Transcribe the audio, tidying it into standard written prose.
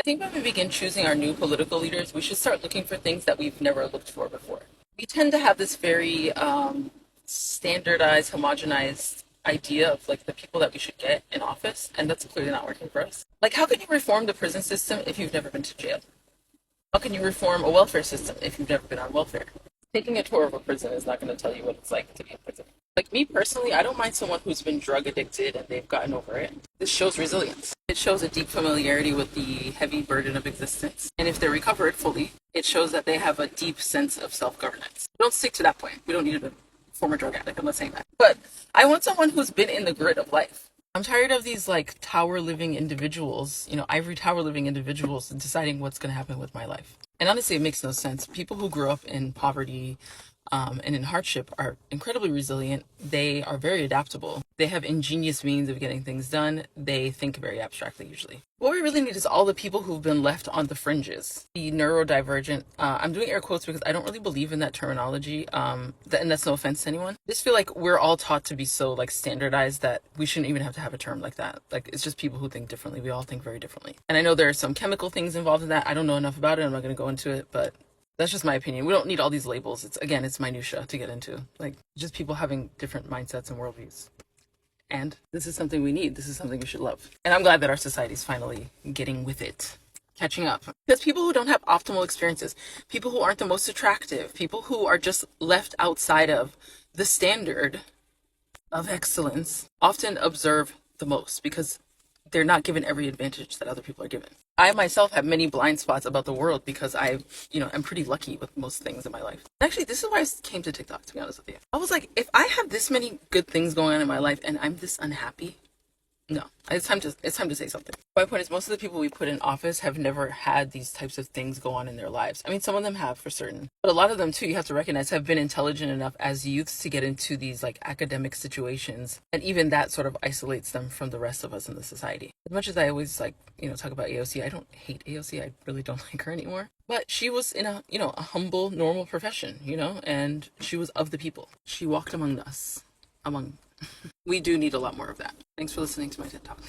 think when we begin choosing our new political leaders, we should start looking for things that we've never looked for before. We tend to have this very standardized, homogenized idea of like the people that we should get in office, and that's clearly not working for us. Like, how can you reform the prison system if you've never been to jail? How can you reform a welfare system if you've never been on welfare? Taking a tour of a prison is not going to tell you what it's like to be in prison. Like me personally, I don't mind someone who's been drug addicted and they've gotten over it. This shows resilience. It shows a deep familiarity with the heavy burden of existence. And if they recover it fully, it shows that they have a deep sense of self-governance. Don't stick to that point. We don't need a former drug addict. I'm not saying that. But I want someone who's been in the grit of life. I'm tired of these like tower living individuals, ivory tower living individuals deciding what's going to happen with my life. And honestly, it makes no sense. People who grew up in poverty and in hardship are incredibly resilient. They are very adaptable. They have ingenious means of getting things done. They think very abstractly usually. What we really need is all the people who've been left on the fringes, the neurodivergent. I'm doing air quotes because I don't really believe in that terminology. And that's no offense to anyone. I just feel like we're all taught to be so like standardized that we shouldn't even have to have a term like that. Like, it's just people who think differently. We all think very differently. And I know there are some chemical things involved in that. I don't know enough about it. I'm not going to go into it, but that's just my opinion. We don't need all these labels. It's minutia to get into. Like, just people having different mindsets and worldviews. And this is something we need. This is something we should love. And I'm glad that our society is finally getting with it, catching up. Because people who don't have optimal experiences, people who aren't the most attractive, people who are just left outside of the standard of excellence often observe the most because they're not given every advantage that other people are given. I myself have many blind spots about the world because I'm pretty lucky with most things in my life. Actually, this is why I came to TikTok, to be honest with you. I was like, if I have this many good things going on in my life and I'm this unhappy, no, it's time to say something. My point is, most of the people we put in office have never had these types of things go on in their lives. I mean, some of them have for certain, but a lot of them too, you have to recognize, have been intelligent enough as youths to get into these like academic situations, and even that sort of isolates them from the rest of us in the society. As much as I always talk about AOC, I don't hate AOC. I really don't like her anymore. But she was in a humble, normal profession, and she was of the people. She walked among us, we do need a lot more of that. Thanks for listening to my TED Talk.